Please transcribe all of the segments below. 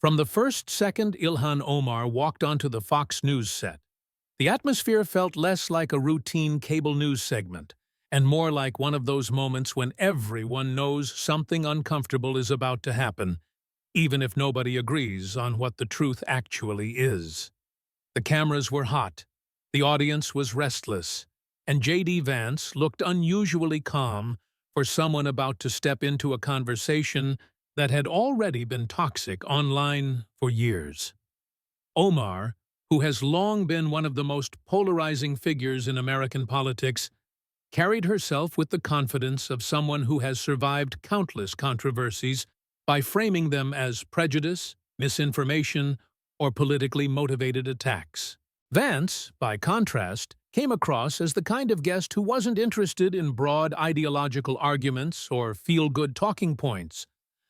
From the first second Ilhan Omar walked onto the Fox News set, the atmosphere felt less like a routine cable news segment and more like one of those moments when everyone knows something uncomfortable is about to happen, even if nobody agrees on what the truth actually is. The cameras were hot, the audience was restless, and JD Vance looked unusually calm for someone about to step into a conversation that had already been toxic online for years. Omar, who has long been one of the most polarizing figures in American politics, carried herself with the confidence of someone who has survived countless controversies by framing them as prejudice, misinformation, or politically motivated attacks. Vance, by contrast, came across as the kind of guest who wasn't interested in broad ideological arguments or feel-good talking points,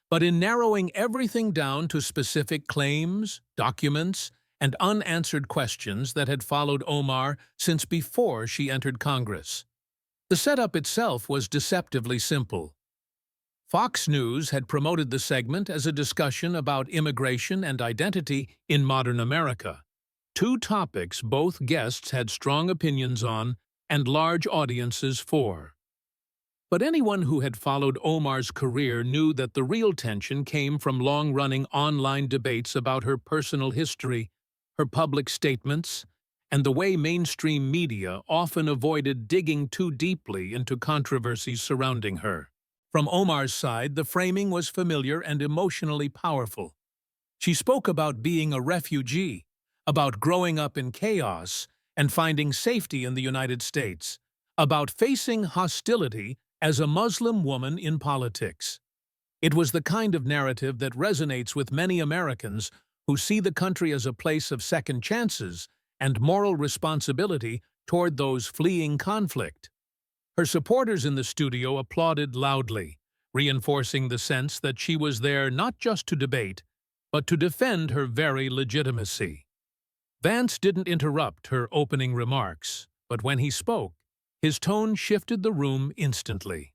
but in narrowing everything down to specific claims, documents, and unanswered questions that had followed Omar since before she entered Congress. The setup itself was deceptively simple. Fox News had promoted the segment as a discussion about immigration and identity in modern America, two topics both guests had strong opinions on and large audiences for. But anyone who had followed Omar's career knew that the real tension came from long-running online debates about her personal history, her public statements, and the way mainstream media often avoided digging too deeply into controversies surrounding her. From Omar's side, the framing was familiar and emotionally powerful. She spoke about being a refugee, about growing up in chaos and finding safety in the United States, about facing hostility as a Muslim woman in politics. It was the kind of narrative that resonates with many Americans who see the country as a place of second chances and moral responsibility toward those fleeing conflict. Her supporters in the studio applauded loudly, reinforcing the sense that she was there not just to debate, but to defend her very legitimacy. Vance didn't interrupt her opening remarks, but when he spoke, his tone shifted the room instantly.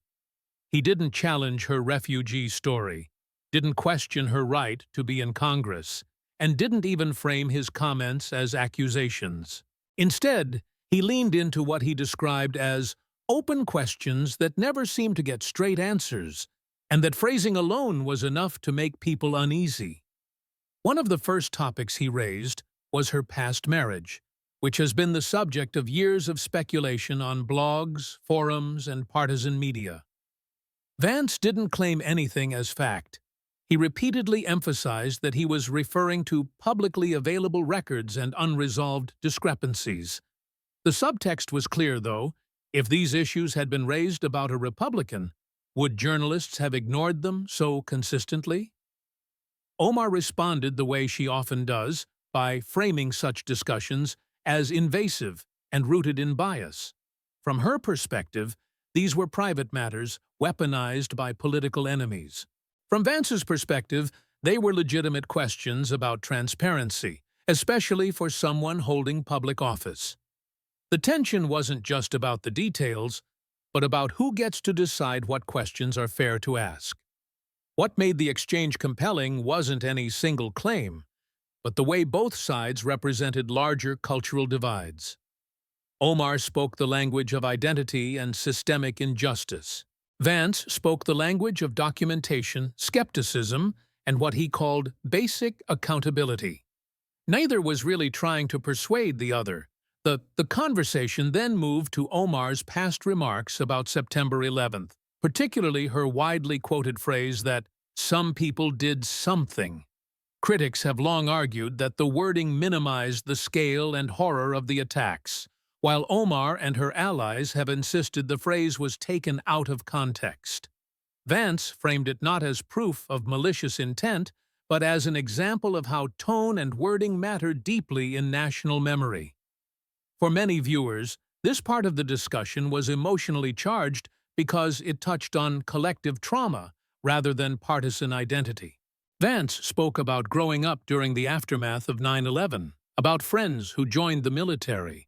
He didn't challenge her refugee story, didn't question her right to be in Congress, and didn't even frame his comments as accusations. Instead, he leaned into what he described as open questions that never seemed to get straight answers, and that phrasing alone was enough to make people uneasy. One of the first topics he raised was her past marriage, which has been the subject of years of speculation on blogs, forums, and partisan media. Vance didn't claim anything as fact. He repeatedly emphasized that he was referring to publicly available records and unresolved discrepancies. The subtext was clear, though. If these issues had been raised about a Republican, would journalists have ignored them so consistently? Omar responded the way she often does, by framing such discussions as invasive and rooted in bias. From her perspective, these were private matters weaponized by political enemies. From Vance's perspective, they were legitimate questions about transparency, especially for someone holding public office. The tension wasn't just about the details, but about who gets to decide what questions are fair to ask. What made the exchange compelling wasn't any single claim, but the way both sides represented larger cultural divides. Omar spoke the language of identity and systemic injustice. Vance spoke the language of documentation, skepticism, and what he called basic accountability. Neither was really trying to persuade the other. The conversation then moved to Omar's past remarks about September 11th, particularly her widely quoted phrase that some people did something. Critics have long argued that the wording minimized the scale and horror of the attacks, while Omar and her allies have insisted the phrase was taken out of context. Vance framed it not as proof of malicious intent, but as an example of how tone and wording matter deeply in national memory. For many viewers, this part of the discussion was emotionally charged because it touched on collective trauma rather than partisan identity. Vance spoke about growing up during the aftermath of 9/11, about friends who joined the military,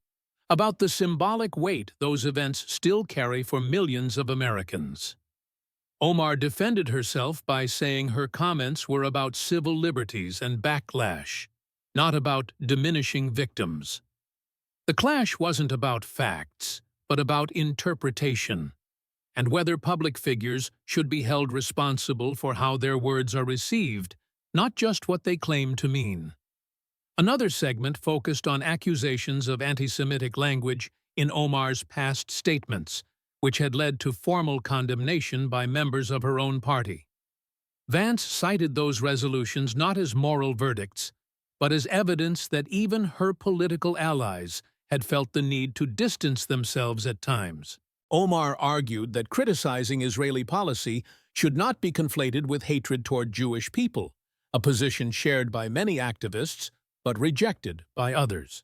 about the symbolic weight those events still carry for millions of Americans. Omar defended herself by saying her comments were about civil liberties and backlash, not about diminishing victims. The clash wasn't about facts, but about interpretation, and whether public figures should be held responsible for how their words are received, not just what they claim to mean. Another segment focused on accusations of anti-Semitic language in Omar's past statements, which had led to formal condemnation by members of her own party. Vance cited those resolutions not as moral verdicts, but as evidence that even her political allies had felt the need to distance themselves at times. Omar argued that criticizing Israeli policy should not be conflated with hatred toward Jewish people, a position shared by many activists but rejected by others.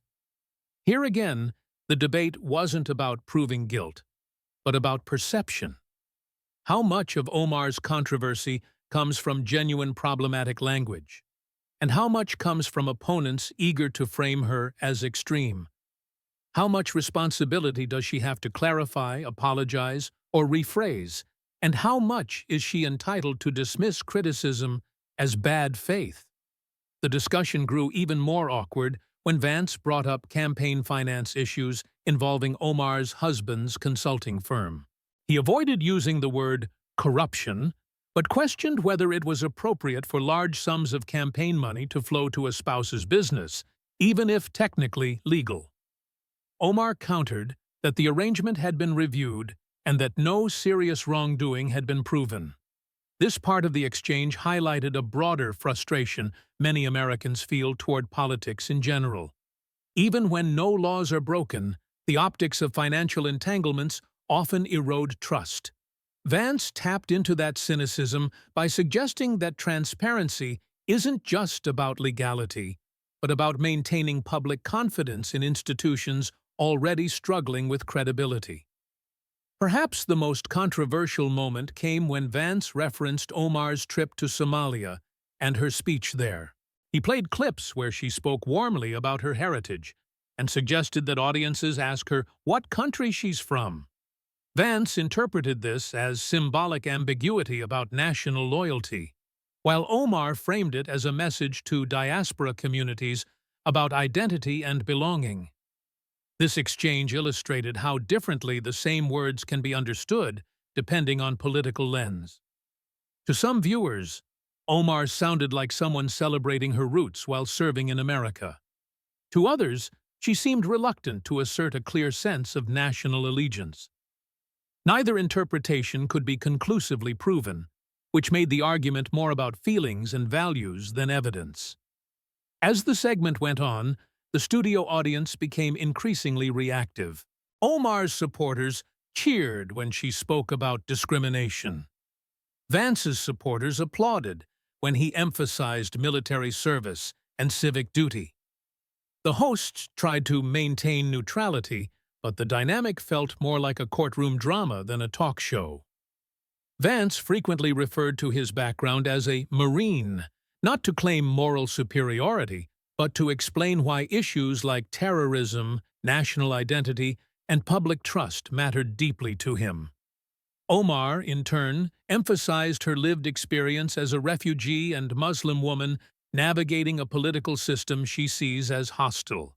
Here again, the debate wasn't about proving guilt, but about perception. How much of Omar's controversy comes from genuine problematic language, and how much comes from opponents eager to frame her as extreme? How much responsibility does she have to clarify, apologize, or rephrase? And how much is she entitled to dismiss criticism as bad faith? The discussion grew even more awkward when Vance brought up campaign finance issues involving Omar's husband's consulting firm. He avoided using the word corruption, but questioned whether it was appropriate for large sums of campaign money to flow to a spouse's business, even if technically legal. Omar countered that the arrangement had been reviewed and that no serious wrongdoing had been proven. This part of the exchange highlighted a broader frustration many Americans feel toward politics in general. Even when no laws are broken, the optics of financial entanglements often erode trust. Vance tapped into that cynicism by suggesting that transparency isn't just about legality, but about maintaining public confidence in institutions already struggling with credibility. Perhaps the most controversial moment came when Vance referenced Omar's trip to Somalia and her speech there. He played clips where she spoke warmly about her heritage and suggested that audiences ask her what country she's from. Vance interpreted this as symbolic ambiguity about national loyalty, while Omar framed it as a message to diaspora communities about identity and belonging. This exchange illustrated how differently the same words can be understood depending on political lens. To some viewers, Omar sounded like someone celebrating her roots while serving in America. To others, she seemed reluctant to assert a clear sense of national allegiance. Neither interpretation could be conclusively proven, which made the argument more about feelings and values than evidence. As the segment went on, the studio audience became increasingly reactive. Omar's supporters cheered when she spoke about discrimination. Vance's supporters applauded when he emphasized military service and civic duty. The hosts tried to maintain neutrality, but the dynamic felt more like a courtroom drama than a talk show. Vance frequently referred to his background as a Marine, not to claim moral superiority, but to explain why issues like terrorism, national identity, and public trust mattered deeply to him. Omar, in turn, emphasized her lived experience as a refugee and Muslim woman navigating a political system she sees as hostile.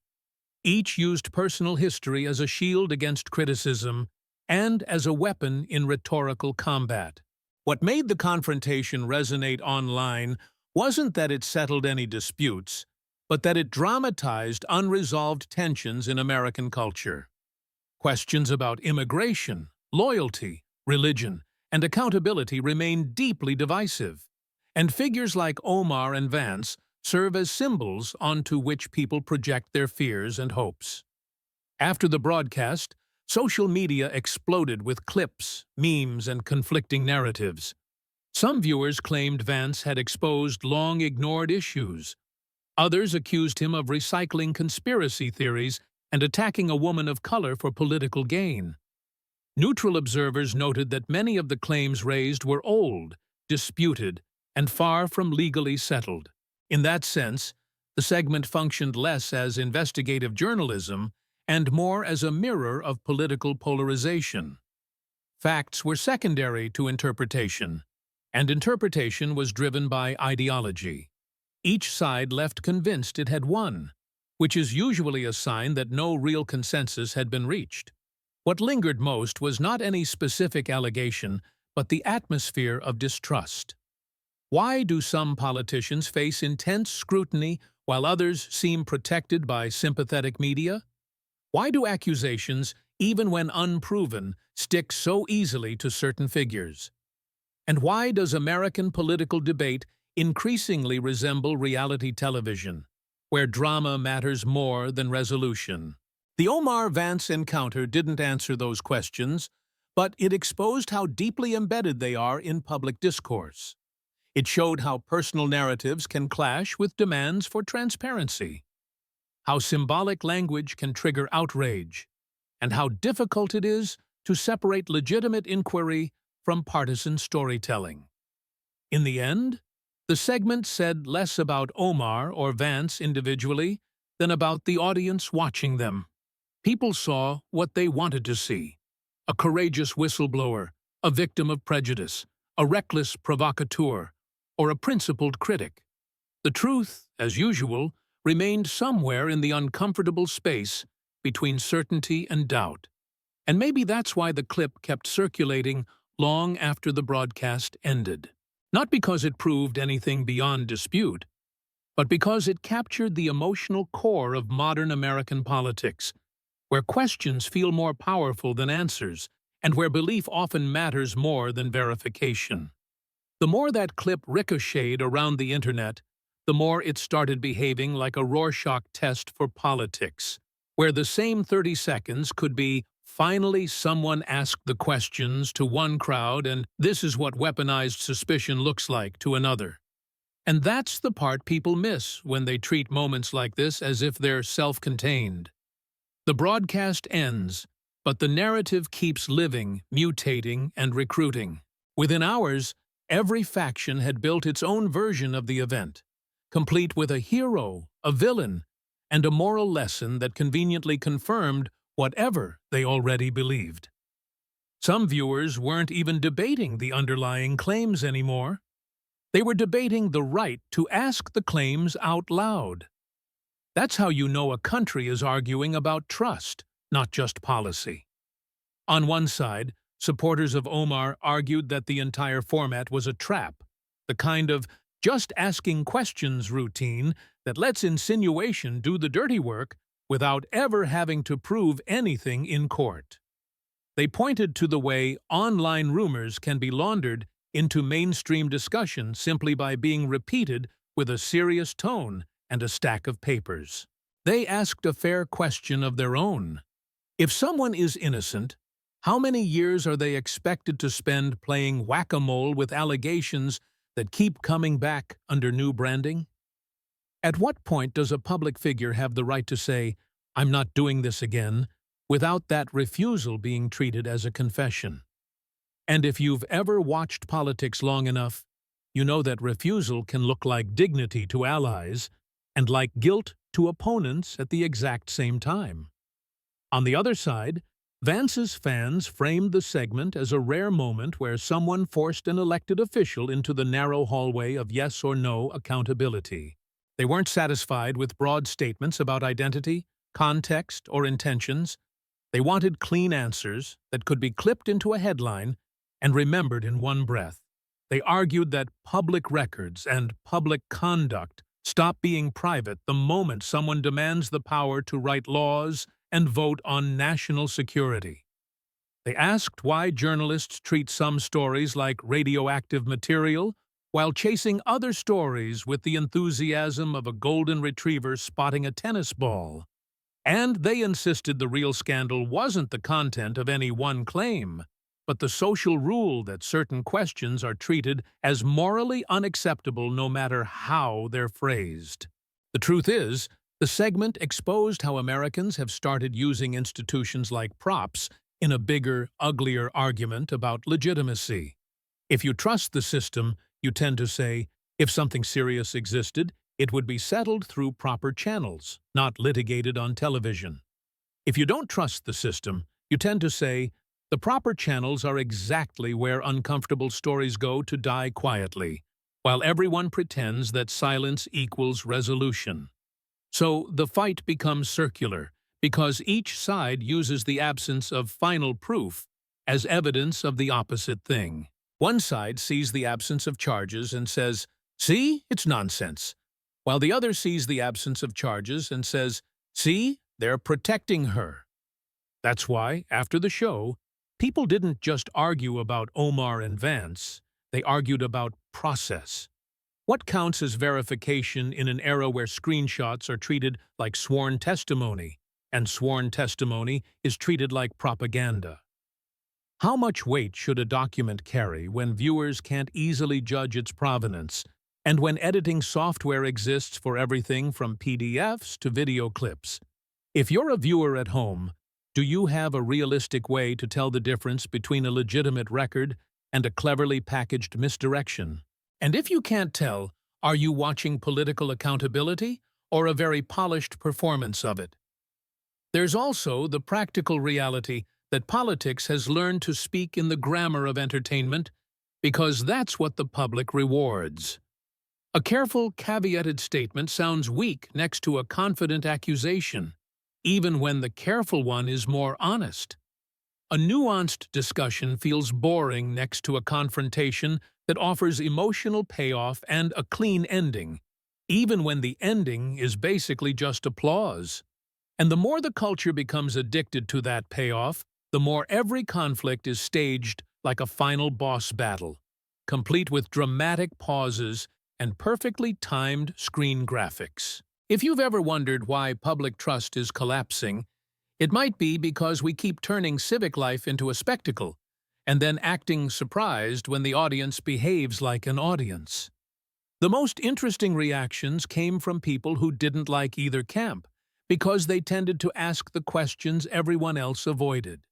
Each used personal history as a shield against criticism and as a weapon in rhetorical combat. What made the confrontation resonate online wasn't that it settled any disputes, but that it dramatized unresolved tensions in American culture. Questions about immigration, loyalty, religion, and accountability remain deeply divisive, and figures like Omar and Vance serve as symbols onto which people project their fears and hopes. After the broadcast, social media exploded with clips, memes, and conflicting narratives. Some viewers claimed Vance had exposed long-ignored issues. Others accused him of recycling conspiracy theories and attacking a woman of color for political gain. Neutral observers noted that many of the claims raised were old, disputed, and far from legally settled. In that sense, the segment functioned less as investigative journalism and more as a mirror of political polarization. Facts were secondary to interpretation, and interpretation was driven by ideology. Each side left convinced it had won, which is usually a sign that no real consensus had been reached. What lingered most was not any specific allegation, but the atmosphere of distrust. Why do some politicians face intense scrutiny while others seem protected by sympathetic media? Why do accusations, even when unproven, stick so easily to certain figures? And why does American political debate increasingly resemble reality television, where drama matters more than resolution? The Omar-Vance encounter didn't answer those questions, but it exposed how deeply embedded they are in public discourse. It showed how personal narratives can clash with demands for transparency, how symbolic language can trigger outrage, and how difficult it is to separate legitimate inquiry from partisan storytelling. In the end, the segment said less about Omar or Vance individually than about the audience watching them. People saw what they wanted to see: a courageous whistleblower, a victim of prejudice, a reckless provocateur, or a principled critic. The truth, as usual, remained somewhere in the uncomfortable space between certainty and doubt. And maybe that's why the clip kept circulating long after the broadcast ended. Not because it proved anything beyond dispute, but because it captured the emotional core of modern American politics, where questions feel more powerful than answers, and where belief often matters more than verification. The more that clip ricocheted around the internet, the more it started behaving like a Rorschach test for politics, where the same 30 seconds could be "finally someone asked the questions" to one crowd and "this is what weaponized suspicion looks like" to another. And that's the part people miss when they treat moments like this as if they're self-contained. The broadcast ends, but the narrative keeps living, mutating, and recruiting. Within hours, every faction had built its own version of the event, complete with a hero, a villain, and a moral lesson that conveniently confirmed whatever they already believed. Some viewers weren't even debating the underlying claims anymore. They were debating the right to ask the claims out loud. That's how you know a country is arguing about trust, not just policy. On one side, supporters of Omar argued that the entire format was a trap, the kind of just asking questions routine that lets insinuation do the dirty work without ever having to prove anything in court. They pointed to the way online rumors can be laundered into mainstream discussion simply by being repeated with a serious tone and a stack of papers. They asked a fair question of their own. If someone is innocent, how many years are they expected to spend playing whack-a-mole with allegations that keep coming back under new branding? At what point does a public figure have the right to say, "I'm not doing this again," without that refusal being treated as a confession? And if you've ever watched politics long enough, you know that refusal can look like dignity to allies and like guilt to opponents at the exact same time. On the other side, Vance's fans framed the segment as a rare moment where someone forced an elected official into the narrow hallway of yes or no accountability. They weren't satisfied with broad statements about identity, context, or intentions. They wanted clean answers that could be clipped into a headline and remembered in one breath. They argued that public records and public conduct stop being private the moment someone demands the power to write laws and vote on national security. They asked why journalists treat some stories like radioactive material while chasing other stories with the enthusiasm of a golden retriever spotting a tennis ball. And they insisted the real scandal wasn't the content of any one claim, but the social rule that certain questions are treated as morally unacceptable no matter how they're phrased. The truth is, the segment exposed how Americans have started using institutions like props in a bigger, uglier argument about legitimacy. If you trust the system, you tend to say, if something serious existed, it would be settled through proper channels, not litigated on television. If you don't trust the system, you tend to say, The proper channels are exactly where uncomfortable stories go to die quietly, while everyone pretends that silence equals resolution. So the fight becomes circular, because each side uses the absence of final proof as evidence of the opposite thing. One side sees the absence of charges and says, "See, it's nonsense," while the other sees the absence of charges and says, "See, they're protecting her." That's why, after the show, people didn't just argue about Omar and Vance, they argued about process. What counts as verification in an era where screenshots are treated like sworn testimony, and sworn testimony is treated like propaganda? How much weight should a document carry when viewers can't easily judge its provenance, and when editing software exists for everything from PDFs to video clips? If you're a viewer at home, do you have a realistic way to tell the difference between a legitimate record and a cleverly packaged misdirection? And if you can't tell, are you watching political accountability or a very polished performance of it? There's also the practical reality that politics has learned to speak in the grammar of entertainment because that's what the public rewards. A careful, caveated statement sounds weak next to a confident accusation, even when the careful one is more honest. A nuanced discussion feels boring next to a confrontation that offers emotional payoff and a clean ending, even when the ending is basically just applause. And the more the culture becomes addicted to that payoff, the more every conflict is staged like a final boss battle, complete with dramatic pauses and perfectly timed screen graphics. If you've ever wondered why public trust is collapsing, it might be because we keep turning civic life into a spectacle, and then acting surprised when the audience behaves like an audience. The most interesting reactions came from people who didn't like either camp, because they tended to ask the questions everyone else avoided.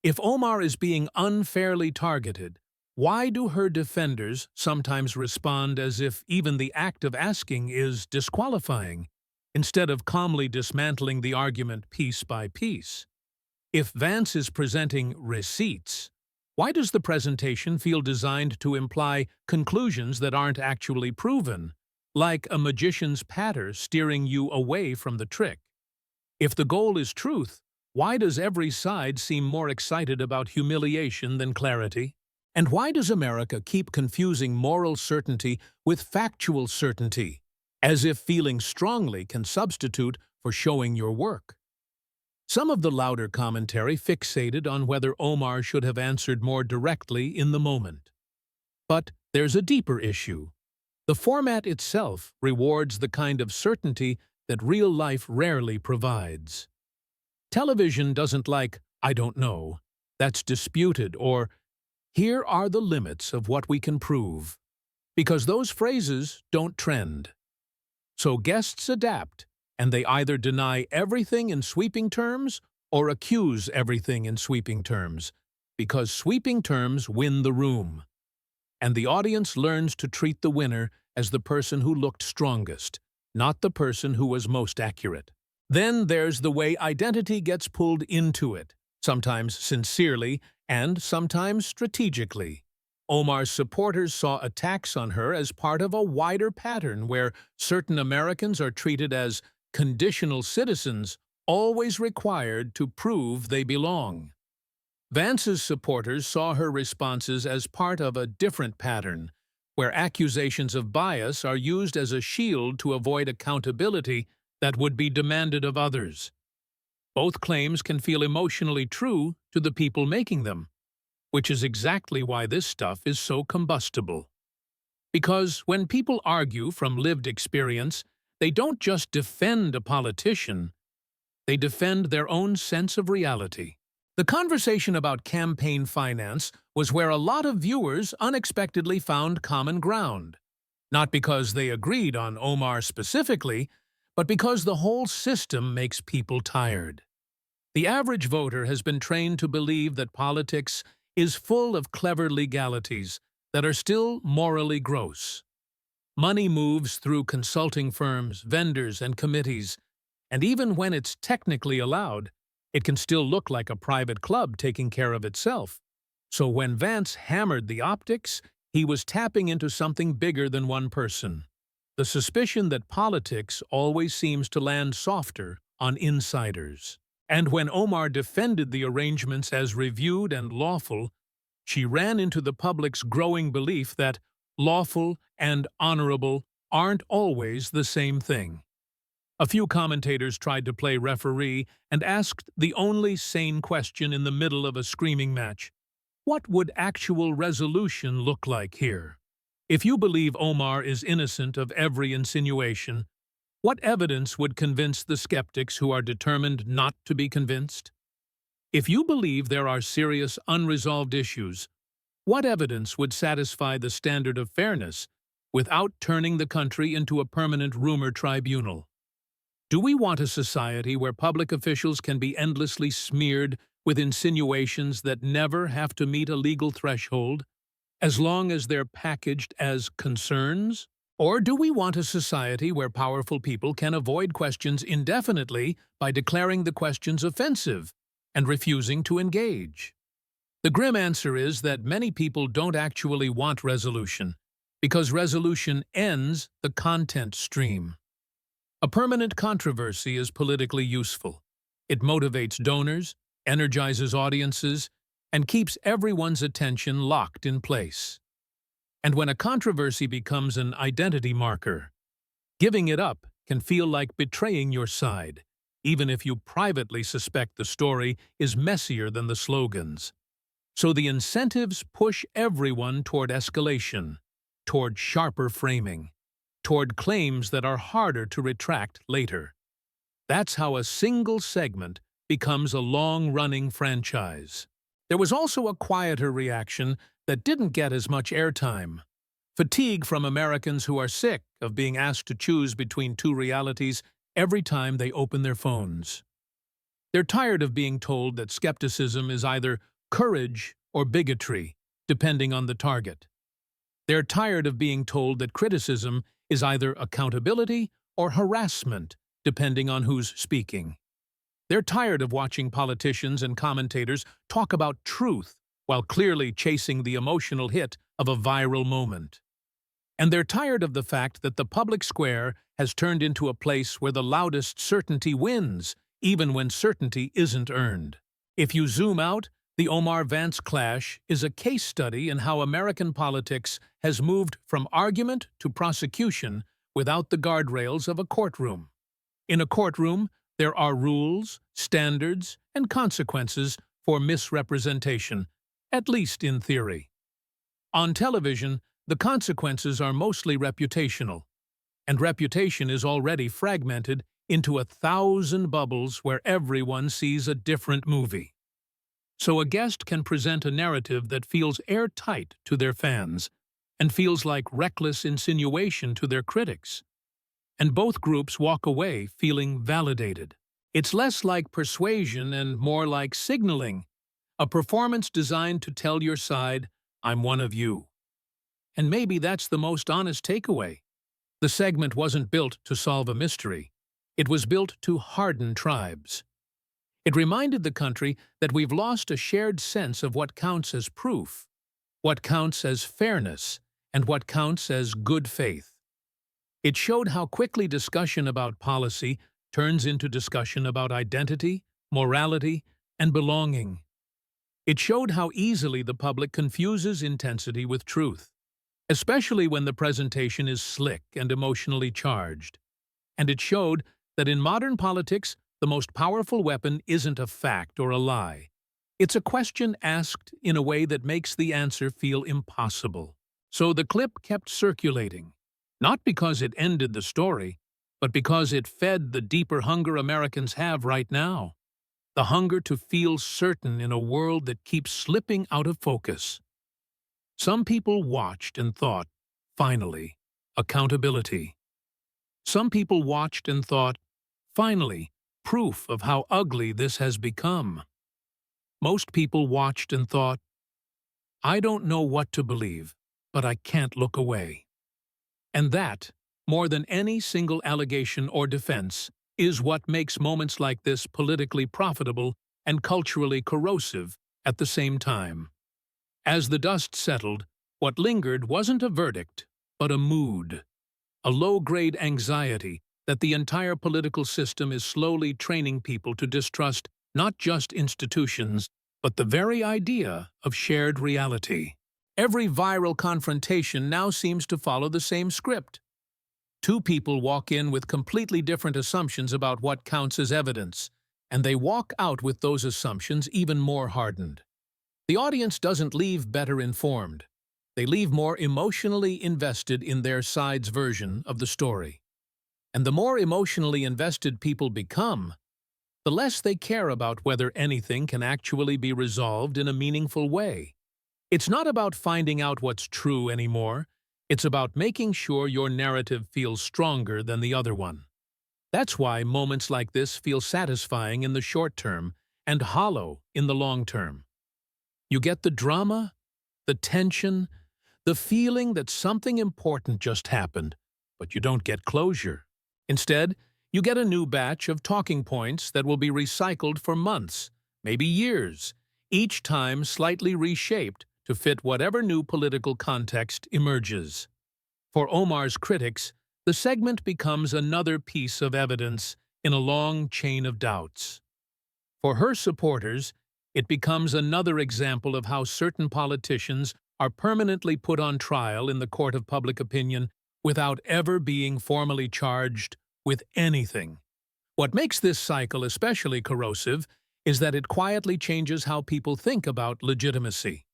If Omar is being unfairly targeted, why do her defenders sometimes respond as if even the act of asking is disqualifying, instead of calmly dismantling the argument piece by piece? If Vance is presenting receipts, why does the presentation feel designed to imply conclusions that aren't actually proven, like a magician's patter steering you away from the trick? If the goal is truth, why does every side seem more excited about humiliation than clarity? And why does America keep confusing moral certainty with factual certainty, as if feeling strongly can substitute for showing your work? Some of the louder commentary fixated on whether Omar should have answered more directly in the moment. But there's a deeper issue. The format itself rewards the kind of certainty that real life rarely provides. Television doesn't like, "I don't know," that's disputed, or "Here are the limits of what we can prove," because those phrases don't trend. So guests adapt, and they either deny everything in sweeping terms or accuse everything in sweeping terms, because sweeping terms win the room. And the audience learns to treat the winner as the person who looked strongest, not the person who was most accurate. Then there's the way identity gets pulled into it, sometimes sincerely and sometimes strategically. Omar's supporters saw attacks on her as part of a wider pattern where certain Americans are treated as conditional citizens, always required to prove they belong. Vance's supporters saw her responses as part of a different pattern, where accusations of bias are used as a shield to avoid accountability that would be demanded of others. Both claims can feel emotionally true to the people making them, which is exactly why this stuff is so combustible. Because when people argue from lived experience, they don't just defend a politician, they defend their own sense of reality. The conversation about campaign finance was where a lot of viewers unexpectedly found common ground, not because they agreed on Omar specifically, but because the whole system makes people tired. The average voter has been trained to believe that politics is full of clever legalities that are still morally gross. Money moves through consulting firms, vendors, and committees, and even when it's technically allowed, It can still look like a private club taking care of itself. So when Vance hammered the optics, he was tapping into something bigger than one person. The suspicion that politics always seems to land softer on insiders. And when Omar defended the arrangements as reviewed and lawful, she ran into the public's growing belief that lawful and honorable aren't always the same thing. A few commentators tried to play referee and asked the only sane question in the middle of a screaming match. What would actual resolution look like here? If you believe Omar is innocent of every insinuation, what evidence would convince the skeptics who are determined not to be convinced? If you believe there are serious unresolved issues, what evidence would satisfy the standard of fairness without turning the country into a permanent rumor tribunal? Do we want a society where public officials can be endlessly smeared with insinuations that never have to meet a legal threshold, as long as they're packaged as concerns? Or do we want a society where powerful people can avoid questions indefinitely by declaring the questions offensive and refusing to engage? The grim answer is that many people don't actually want resolution, because resolution ends the content stream. A permanent controversy is politically useful. It motivates donors, energizes audiences, and keeps everyone's attention locked in place. And when a controversy becomes an identity marker, giving it up can feel like betraying your side, even if you privately suspect the story is messier than the slogans. So the incentives push everyone toward escalation, toward sharper framing, toward claims that are harder to retract later. That's how a single segment becomes a long-running franchise. There was also a quieter reaction that didn't get as much airtime. Fatigue from Americans who are sick of being asked to choose between two realities every time they open their phones. They're tired of being told that skepticism is either courage or bigotry, depending on the target. They're tired of being told that criticism is either accountability or harassment, depending on who's speaking. They're tired of watching politicians and commentators talk about truth while clearly chasing the emotional hit of a viral moment. And they're tired of the fact that the public square has turned into a place where the loudest certainty wins, even when certainty isn't earned. If you zoom out, the Omar-Vance clash is a case study in how American politics has moved from argument to prosecution without the guardrails of a courtroom. In a courtroom, there are rules, standards, and consequences for misrepresentation, at least in theory. On television, the consequences are mostly reputational, and reputation is already fragmented into 1,000 bubbles where everyone sees a different movie. So a guest can present a narrative that feels airtight to their fans and feels like reckless insinuation to their critics. And both groups walk away feeling validated. It's less like persuasion and more like signaling, a performance designed to tell your side, "I'm one of you." And maybe that's the most honest takeaway. The segment wasn't built to solve a mystery. It was built to harden tribes. It reminded the country that we've lost a shared sense of what counts as proof, what counts as fairness, and what counts as good faith. It showed how quickly discussion about policy turns into discussion about identity, morality, and belonging. It showed how easily the public confuses intensity with truth, especially when the presentation is slick and emotionally charged. And it showed that in modern politics, the most powerful weapon isn't a fact or a lie. It's a question asked in a way that makes the answer feel impossible. So the clip kept circulating, not because it ended the story, but because it fed the deeper hunger Americans have right now. The hunger to feel certain in a world that keeps slipping out of focus. Some people watched and thought, finally, accountability. Some people watched and thought, finally, proof of how ugly this has become. Most people watched and thought, I don't know what to believe, but I can't look away. And that, more than any single allegation or defense, is what makes moments like this politically profitable and culturally corrosive at the same time. As the dust settled, what lingered wasn't a verdict, but a mood, a low-grade anxiety that the entire political system is slowly training people to distrust not just institutions, but the very idea of shared reality. Every viral confrontation now seems to follow the same script. Two people walk in with completely different assumptions about what counts as evidence, and they walk out with those assumptions even more hardened. The audience doesn't leave better informed. They leave more emotionally invested in their side's version of the story. And the more emotionally invested people become, the less they care about whether anything can actually be resolved in a meaningful way. It's not about finding out what's true anymore. It's about making sure your narrative feels stronger than the other one. That's why moments like this feel satisfying in the short term and hollow in the long term. You get the drama, the tension, the feeling that something important just happened, but you don't get closure. Instead, you get a new batch of talking points that will be recycled for months, maybe years, each time slightly reshaped to fit whatever new political context emerges. For Omar's critics, the segment becomes another piece of evidence in a long chain of doubts. For her supporters, it becomes another example of how certain politicians are permanently put on trial in the court of public opinion without ever being formally charged with anything. What makes this cycle especially corrosive is that it quietly changes how people think about legitimacy.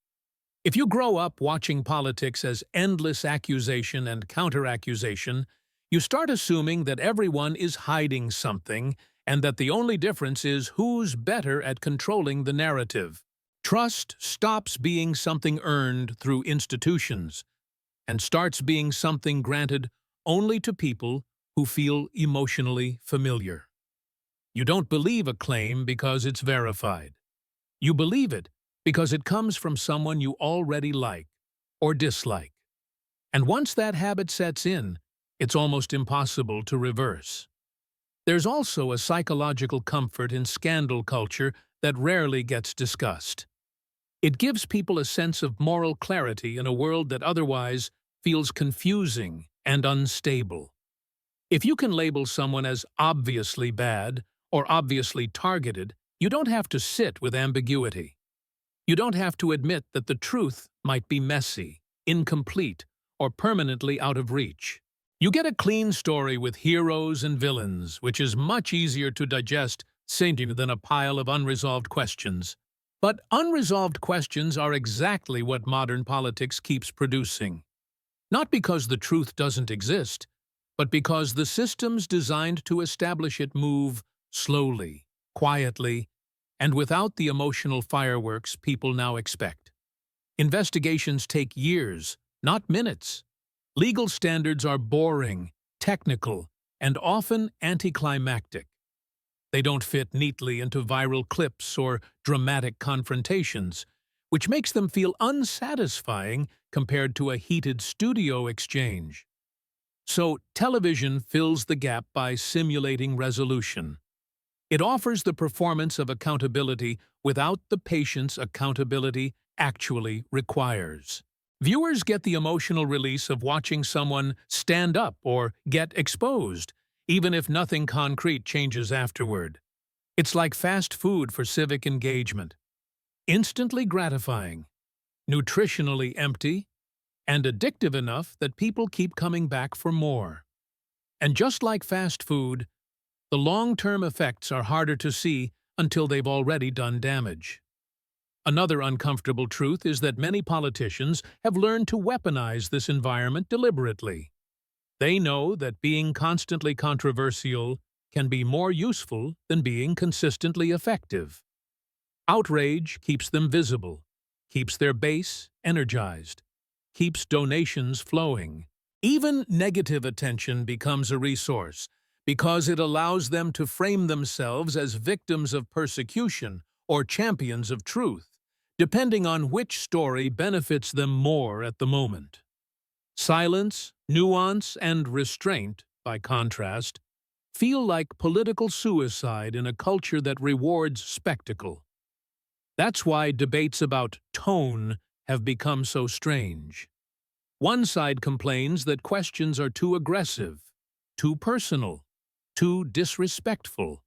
If you grow up watching politics as endless accusation and counter-accusation, you start assuming that everyone is hiding something and that the only difference is who's better at controlling the narrative. Trust stops being something earned through institutions and starts being something granted only to people who feel emotionally familiar. You don't believe a claim because it's verified. You believe it because it comes from someone you already like or dislike. And once that habit sets in, it's almost impossible to reverse. There's also a psychological comfort in scandal culture that rarely gets discussed. It gives people a sense of moral clarity in a world that otherwise feels confusing and unstable. If you can label someone as obviously bad or obviously targeted, you don't have to sit with ambiguity. You don't have to admit that the truth might be messy, incomplete, or permanently out of reach. You get a clean story with heroes and villains, which is much easier to digest than a pile of unresolved questions. But unresolved questions are exactly what modern politics keeps producing. Not because the truth doesn't exist, but because the systems designed to establish it move slowly, quietly, and without the emotional fireworks people now expect. Investigations take years, not minutes. Legal standards are boring, technical, and often anticlimactic. They don't fit neatly into viral clips or dramatic confrontations, which makes them feel unsatisfying compared to a heated studio exchange. So, television fills the gap by simulating resolution. It offers the performance of accountability without the patience accountability actually requires. Viewers get the emotional release of watching someone stand up or get exposed, even if nothing concrete changes afterward. It's like fast food for civic engagement. Instantly gratifying, nutritionally empty, and addictive enough that people keep coming back for more. And just like fast food, the long-term effects are harder to see until they've already done damage. Another uncomfortable truth is that many politicians have learned to weaponize this environment deliberately. They know that being constantly controversial can be more useful than being consistently effective. Outrage keeps them visible, keeps their base energized, keeps donations flowing. Even negative attention becomes a resource because it allows them to frame themselves as victims of persecution or champions of truth, depending on which story benefits them more at the moment. Silence, nuance, and restraint, by contrast, feel like political suicide in a culture that rewards spectacle. That's why debates about tone have become so strange. One side complains that questions are too aggressive, too personal, too disrespectful.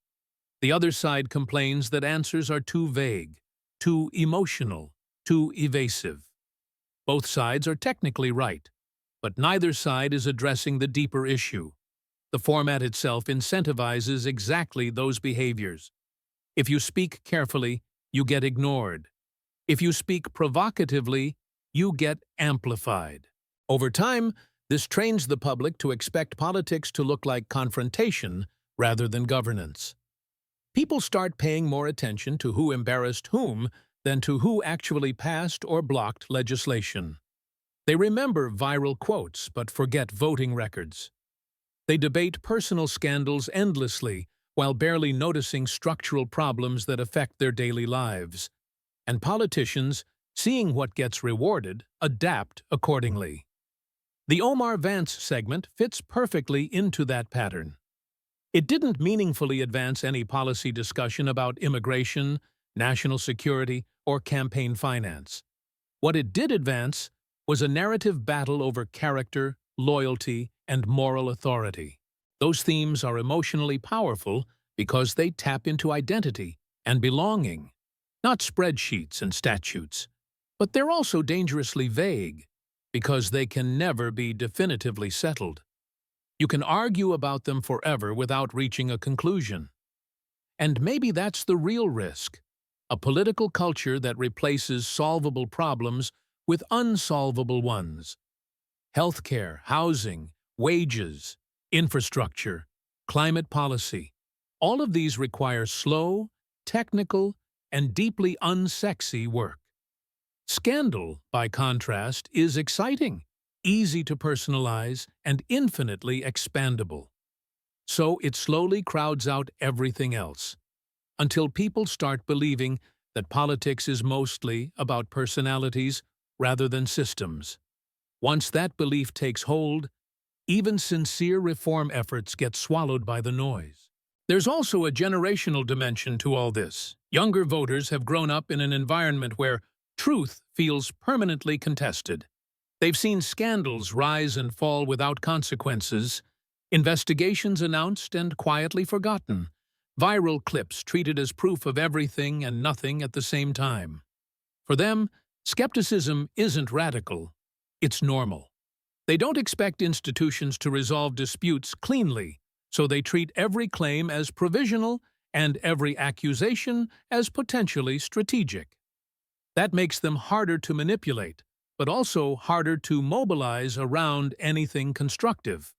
The other side complains that answers are too vague, too emotional, too evasive. Both sides are technically right, but neither side is addressing the deeper issue. The format itself incentivizes exactly those behaviors. If you speak carefully, you get ignored. If you speak provocatively, you get amplified. Over time, this trains the public to expect politics to look like confrontation rather than governance. People start paying more attention to who embarrassed whom than to who actually passed or blocked legislation. They remember viral quotes but forget voting records. They debate personal scandals endlessly while barely noticing structural problems that affect their daily lives. And politicians, seeing what gets rewarded, adapt accordingly. The Omar Vance segment fits perfectly into that pattern. It didn't meaningfully advance any policy discussion about immigration, national security, or campaign finance. What it did advance was a narrative battle over character, loyalty, and moral authority. Those themes are emotionally powerful because they tap into identity and belonging, not spreadsheets and statutes. But they're also dangerously vague because they can never be definitively settled. You can argue about them forever without reaching a conclusion. And maybe that's the real risk, a political culture that replaces solvable problems with unsolvable ones. Healthcare, housing, wages, infrastructure, climate policy. All of these require slow, technical, and deeply unsexy work. Scandal, by contrast, is exciting, easy to personalize, and infinitely expandable. So it slowly crowds out everything else, until people start believing that politics is mostly about personalities rather than systems. Once that belief takes hold, even sincere reform efforts get swallowed by the noise. There's also a generational dimension to all this. Younger voters have grown up in an environment where truth feels permanently contested. They've seen scandals rise and fall without consequences, investigations announced and quietly forgotten, viral clips treated as proof of everything and nothing at the same time. For them, skepticism isn't radical, it's normal. They don't expect institutions to resolve disputes cleanly, so they treat every claim as provisional and every accusation as potentially strategic. That makes them harder to manipulate, but also harder to mobilize around anything constructive.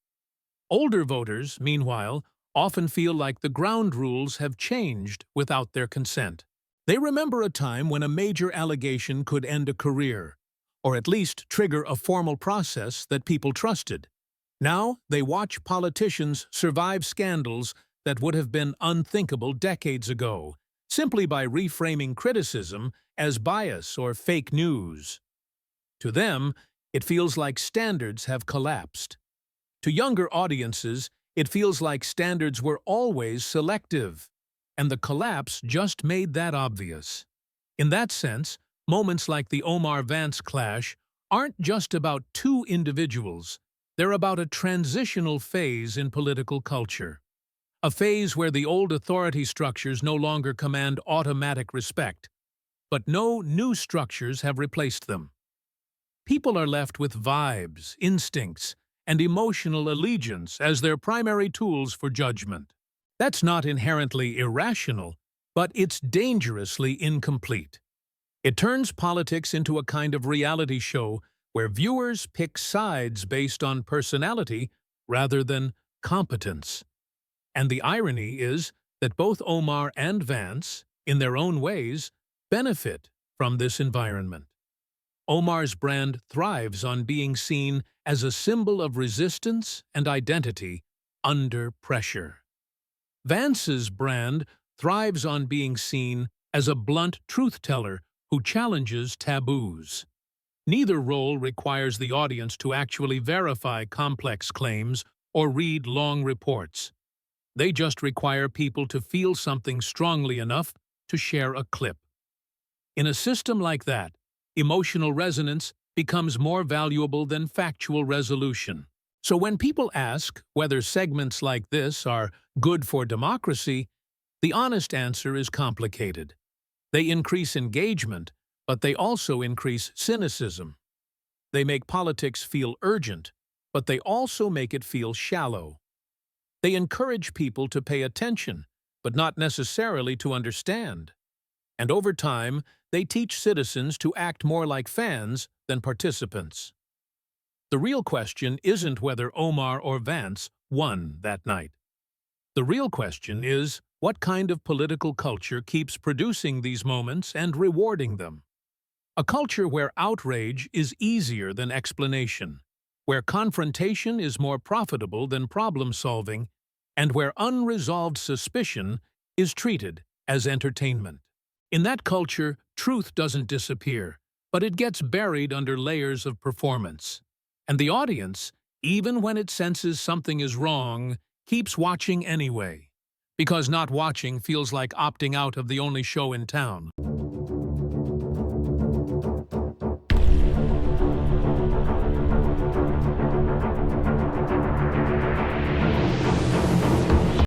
Older voters, meanwhile, often feel like the ground rules have changed without their consent. They remember a time when a major allegation could end a career, or at least trigger a formal process that people trusted. Now they watch politicians survive scandals that would have been unthinkable decades ago, simply by reframing criticism as bias or fake news. To them, it feels like standards have collapsed. To younger audiences, it feels like standards were always selective, and the collapse just made that obvious. In that sense, moments like the Omar Vance clash aren't just about two individuals, they're about a transitional phase in political culture. A phase where the old authority structures no longer command automatic respect, but no new structures have replaced them. People are left with vibes, instincts, and emotional allegiance as their primary tools for judgment. That's not inherently irrational, but it's dangerously incomplete. It turns politics into a kind of reality show where viewers pick sides based on personality rather than competence. And the irony is that both Omar and Vance, in their own ways, benefit from this environment. Omar's brand thrives on being seen as a symbol of resistance and identity under pressure. Vance's brand thrives on being seen as a blunt truth-teller who challenges taboos. Neither role requires the audience to actually verify complex claims or read long reports. They just require people to feel something strongly enough to share a clip. In a system like that, emotional resonance becomes more valuable than factual resolution. So when people ask whether segments like this are good for democracy, the honest answer is complicated. They increase engagement, but they also increase cynicism. They make politics feel urgent, but they also make it feel shallow. They encourage people to pay attention, but not necessarily to understand. And over time, they teach citizens to act more like fans than participants. The real question isn't whether Omar or Vance won that night. The real question is, what kind of political culture keeps producing these moments and rewarding them? A culture where outrage is easier than explanation, where confrontation is more profitable than problem-solving, and where unresolved suspicion is treated as entertainment. In that culture, truth doesn't disappear, but it gets buried under layers of performance. And the audience, even when it senses something is wrong, keeps watching anyway, because not watching feels like opting out of the only show in town.